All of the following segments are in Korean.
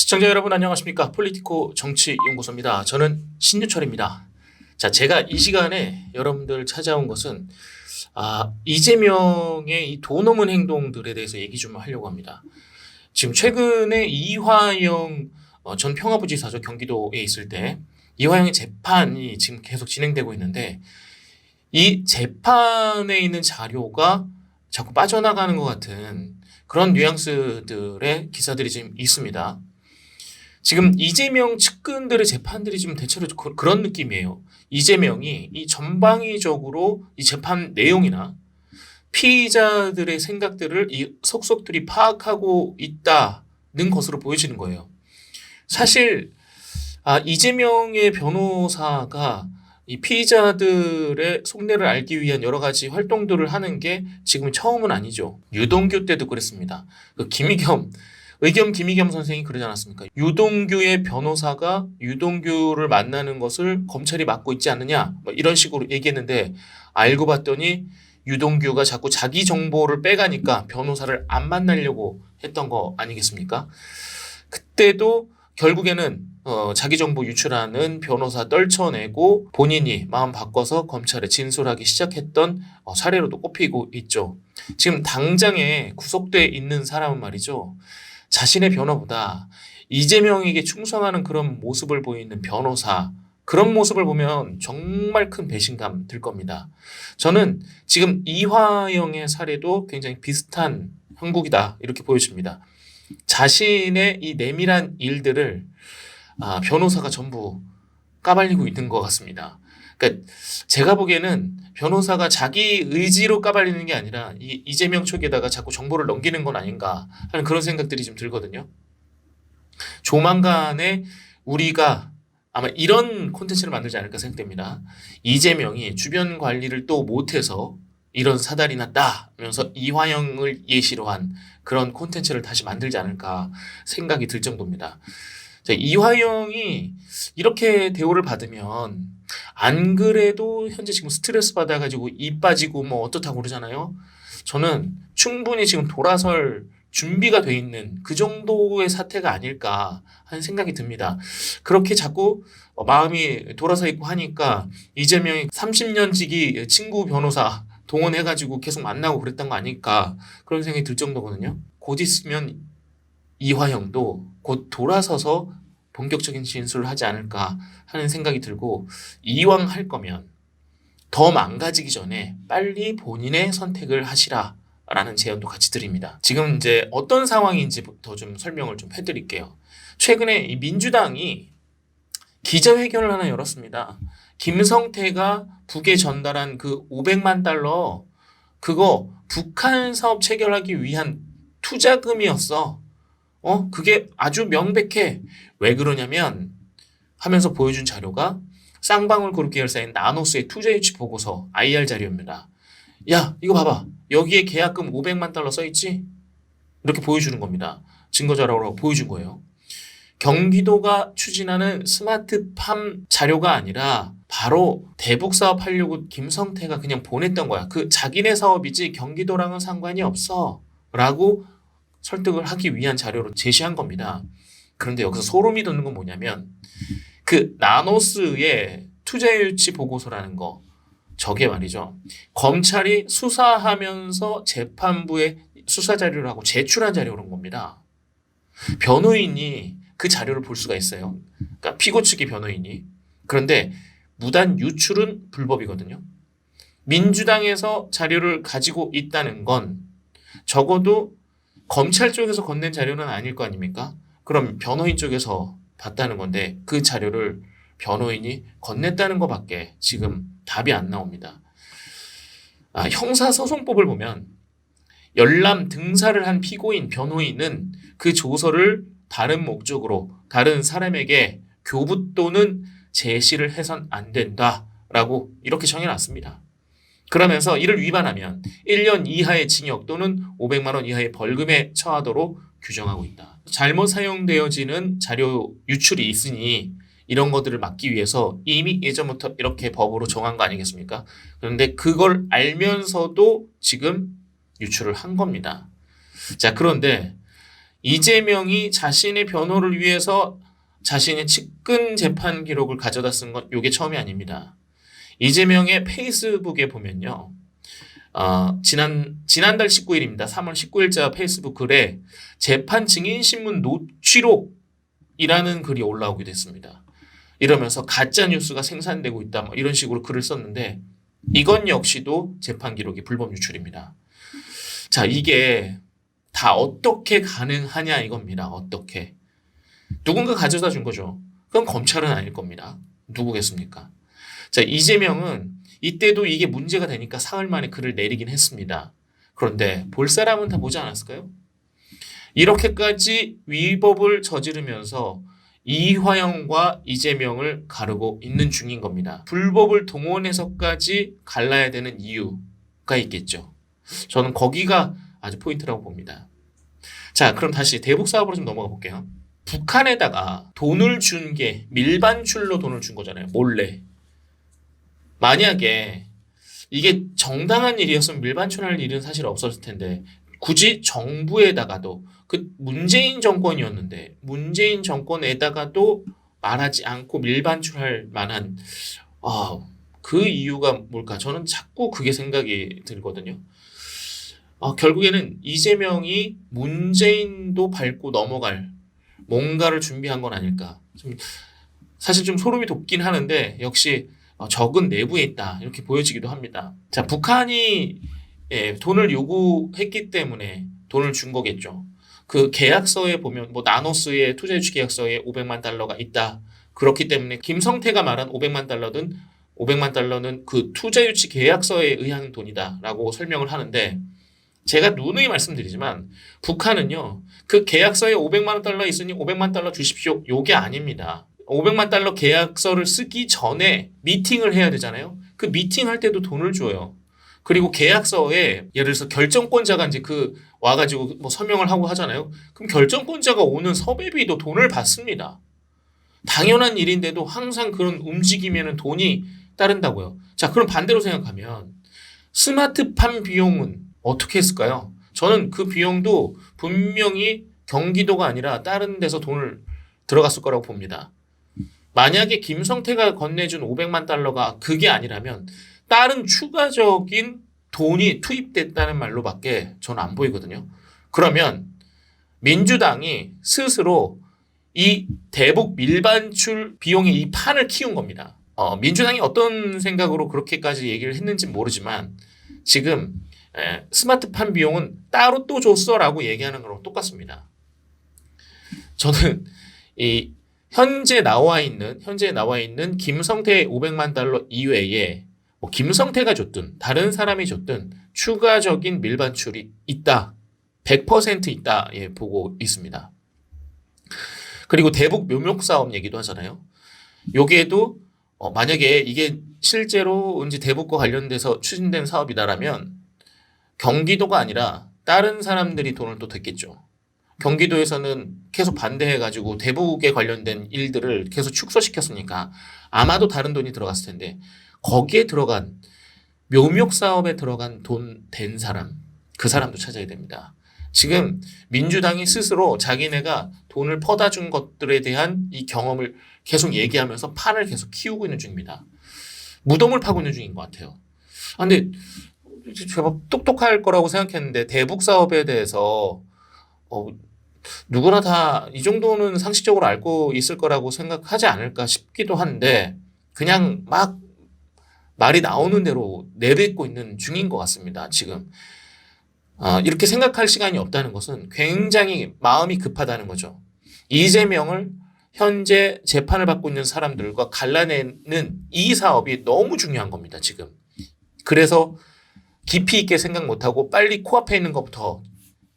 시청자 여러분 안녕하십니까? 폴리티코 정치연구소입니다. 저는 신유철입니다. 자, 제가 이 시간에 여러분들 찾아온 것은 이재명의 이 도 넘은 행동들에 대해서 얘기 좀 하려고 합니다. 지금 최근에 이화영 전 평화부지사죠. 경기도에 있을 때 이화영의 재판이 지금 계속 진행되고 있는데 이 재판에 있는 자료가 자꾸 빠져나가는 것 같은 그런 뉘앙스들의 기사들이 지금 있습니다. 지금 이재명 측근들의 재판들이 지금 대체로 그런 느낌이에요. 이재명이 이 전방위적으로 이 재판 내용이나 피의자들의 생각들을 이 속속들이 파악하고 있다는 것으로 보여지는 거예요. 사실 이재명의 변호사가 이 피의자들의 속내를 알기 위한 여러 가지 활동들을 하는 게 지금 처음은 아니죠. 유동규 때도 그랬습니다. 그 의겸 김의겸 선생이 그러지 않았습니까? 유동규의 변호사가 유동규를 만나는 것을 검찰이 막고 있지 않느냐 뭐 이런 식으로 얘기했는데 알고 봤더니 유동규가 자꾸 자기 정보를 빼가니까 변호사를 안 만나려고 했던 거 아니겠습니까? 그때도 결국에는 자기 정보 유출하는 변호사 떨쳐내고 본인이 마음 바꿔서 검찰에 진술하기 시작했던 사례로도 꼽히고 있죠. 지금 당장에 구속돼 있는 사람은 말이죠. 자신의 변호보다 이재명에게 충성하는 그런 모습을 보이는 변호사, 그런 모습을 보면 정말 큰 배신감 들 겁니다. 저는 지금 이화영의 사례도 굉장히 비슷한 형국이다 이렇게 보여집니다. 자신의 이 내밀한 일들을 변호사가 전부 까발리고 있는 것 같습니다. 그러니까 제가 보기에는 변호사가 자기 의지로 까발리는 게 아니라 이재명 쪽에다가 자꾸 정보를 넘기는 건 아닌가 하는 그런 생각들이 좀 들거든요. 조만간에 우리가 아마 이런 콘텐츠를 만들지 않을까 생각됩니다. 이재명이 주변 관리를 또 못해서 이런 사달이 났다 하면서 이화영을 예시로 한 그런 콘텐츠를 다시 만들지 않을까 생각이 들 정도입니다. 자, 이화영이 이렇게 대우를 받으면 안 그래도 현재 지금 스트레스 받아가지고 입 빠지고 뭐 어떻다고 그러잖아요. 저는 충분히 지금 돌아설 준비가 돼 있는 그 정도의 사태가 아닐까 하는 생각이 듭니다. 그렇게 자꾸 마음이 돌아서 있고 하니까 이재명이 30년 지기 친구 변호사 동원해가지고 계속 만나고 그랬던 거 아닐까 그런 생각이 들 정도거든요. 곧 있으면 이화영도 곧 돌아서서 본격적인 진술을 하지 않을까 하는 생각이 들고 이왕 할 거면 더 망가지기 전에 빨리 본인의 선택을 하시라 라는 제안도 같이 드립니다. 지금 이제 어떤 상황인지부터 좀 설명을 좀 해드릴게요. 최근에 이 민주당이 기자회견을 하나 열었습니다. 김성태가 북에 전달한 그 500만 달러 그거 북한 사업 체결하기 위한 투자금이었어. 그게 아주 명백해. 왜 그러냐면 하면서 보여준 자료가 쌍방울그룹 계열사인 나노스의 투자 유치 보고서 IR 자료입니다. 야, 이거 봐봐. 여기에 계약금 500만 달러 써있지? 이렇게 보여주는 겁니다. 증거 자료로 보여준 거예요. 경기도가 추진하는 스마트팜 자료가 아니라 바로 대북 사업 하려고 김성태가 그냥 보냈던 거야. 그 자기네 사업이지 경기도랑은 상관이 없어. 라고 설득을 하기 위한 자료로 제시한 겁니다. 그런데 여기서 소름이 돋는 건 뭐냐면 그 나노스의 투자유치 보고서라는 거 저게 말이죠. 검찰이 수사하면서 재판부에 수사 자료를 하고 제출한 자료라는 겁니다. 변호인이 그 자료를 볼 수가 있어요. 그러니까 피고 측의 변호인이. 그런데 무단 유출은 불법이거든요. 민주당에서 자료를 가지고 있다는 건 적어도 검찰 쪽에서 건넨 자료는 아닐 거 아닙니까? 그럼 변호인 쪽에서 봤다는 건데 그 자료를 변호인이 건넸다는 것밖에 지금 답이 안 나옵니다. 형사소송법을 보면 열람 등사를 한 피고인 변호인은 그 조서를 다른 목적으로 다른 사람에게 교부 또는 제시를 해선 안 된다라고 이렇게 정해놨습니다. 그러면서 이를 위반하면 1년 이하의 징역 또는 500만 원 이하의 벌금에 처하도록 규정하고 있다. 잘못 사용되어지는 자료 유출이 있으니 이런 것들을 막기 위해서 이미 예전부터 이렇게 법으로 정한 거 아니겠습니까? 그런데 그걸 알면서도 지금 유출을 한 겁니다. 자, 그런데 이재명이 자신의 변호를 위해서 자신의 측근 재판 기록을 가져다 쓴 건 이게 처음이 아닙니다. 이재명의 페이스북에 보면요. 지난달 19일입니다. 3월 19일자 페이스북 글에 재판 증인신문 노취록이라는 글이 올라오게 됐습니다. 이러면서 가짜 뉴스가 생산되고 있다, 뭐 이런 식으로 글을 썼는데 이건 역시도 재판 기록이 불법 유출입니다. 자, 이게 다 어떻게 가능하냐 이겁니다. 어떻게. 누군가 가져다 준 거죠. 그럼 검찰은 아닐 겁니다. 누구겠습니까? 자, 이재명은 이때도 이게 문제가 되니까 사흘 만에 글을 내리긴 했습니다. 그런데 볼 사람은 다 보지 않았을까요? 이렇게까지 위법을 저지르면서 이화영과 이재명을 가르고 있는 중인 겁니다. 불법을 동원해서까지 갈라야 되는 이유가 있겠죠. 저는 거기가 아주 포인트라고 봅니다. 자, 그럼 다시 대북 사업으로 좀 넘어가 볼게요. 북한에다가 돈을 준 게 밀반출로 돈을 준 거잖아요. 몰래. 만약에 이게 정당한 일이었으면 밀반출할 일은 사실 없었을 텐데 굳이 정부에다가도 그 문재인 정권이었는데 문재인 정권에다가도 말하지 않고 밀반출할 만한 그 이유가 뭘까? 저는 자꾸 그게 생각이 들거든요. 결국에는 이재명이 문재인도 밟고 넘어갈 뭔가를 준비한 건 아닐까. 사실 좀 소름이 돋긴 하는데 역시 적은 내부에 있다 이렇게 보여지기도 합니다. 자, 북한이 돈을 요구했기 때문에 돈을 준 거겠죠. 그 계약서에 보면 뭐 나노스의 투자유치 계약서에 500만 달러가 있다. 그렇기 때문에 김성태가 말한 500만 달러는 그 투자유치 계약서에 의한 돈이다라고 설명을 하는데 제가 누누이 말씀드리지만 북한은요. 그 계약서에 500만 달러 있으니 500만 달러 주십시오. 요게 아닙니다. 500만 달러 계약서를 쓰기 전에 미팅을 해야 되잖아요. 그 미팅할 때도 돈을 줘요. 그리고 계약서에 예를 들어서 결정권자가 이제 와가지고 뭐 서명을 하고 하잖아요. 그럼 결정권자가 오는 섭외비도 돈을 받습니다. 당연한 일인데도 항상 그런 움직임에는 돈이 따른다고요. 자, 그럼 반대로 생각하면 스마트팜 비용은 어떻게 했을까요? 저는 그 비용도 분명히 경기도가 아니라 다른 데서 돈을 들어갔을 거라고 봅니다. 만약에 김성태가 건네준 500만 달러가 그게 아니라면 다른 추가적인 돈이 투입됐다는 말로밖에 저는 안 보이거든요. 그러면 민주당이 스스로 이 대북 밀반출 비용의 이 판을 키운 겁니다. 민주당이 어떤 생각으로 그렇게까지 얘기를 했는지 모르지만 지금 스마트팜 비용은 따로 또 줬어라고 얘기하는 거랑 똑같습니다. 저는 이 현재 나와 있는 김성태의 500만 달러 이외에 뭐 김성태가 줬든 다른 사람이 줬든 추가적인 밀반출이 있다. 100% 있다. 보고 있습니다. 그리고 대북 묘목 사업 얘기도 하잖아요. 여기에도 만약에 이게 실제로 이제 대북과 관련돼서 추진된 사업이다라면 경기도가 아니라 다른 사람들이 돈을 또 댔겠죠. 경기도에서는 계속 반대해가지고 대북에 관련된 일들을 계속 축소시켰으니까 아마도 다른 돈이 들어갔을 텐데 거기에 들어간 묘목 사업에 들어간 돈 댄 사람, 그 사람도 찾아야 됩니다. 지금 민주당이 스스로 자기네가 돈을 퍼다 준 것들에 대한 이 경험을 계속 얘기하면서 판을 계속 키우고 있는 중입니다. 무덤을 파고 있는 중인 것 같아요. 근데 제법 똑똑할 거라고 생각했는데 대북 사업에 대해서 누구나 다 이 정도는 상식적으로 알고 있을 거라고 생각하지 않을까 싶기도 한데 그냥 막 말이 나오는 대로 내뱉고 있는 중인 것 같습니다. 지금 이렇게 생각할 시간이 없다는 것은 굉장히 마음이 급하다는 거죠. 이재명을 현재 재판을 받고 있는 사람들과 갈라내는 이 사업이 너무 중요한 겁니다. 지금. 그래서 깊이 있게 생각 못하고 빨리 코앞에 있는 것부터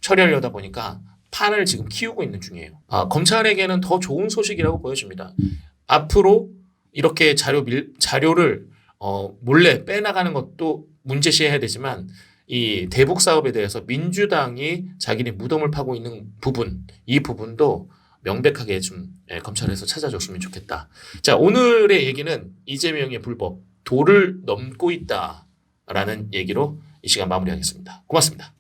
처리하려다 보니까 판을 지금 키우고 있는 중이에요. 검찰에게는 더 좋은 소식이라고 보여집니다. 앞으로 이렇게 자료를 몰래 빼나가는 것도 문제시해야 되지만 이 대북 사업에 대해서 민주당이 자기네 무덤을 파고 있는 부분, 이 부분도 명백하게 좀 검찰에서 찾아줬으면 좋겠다. 자, 오늘의 얘기는 이재명의 불법, 도를 넘고 있다라는 얘기로 이 시간 마무리하겠습니다. 고맙습니다.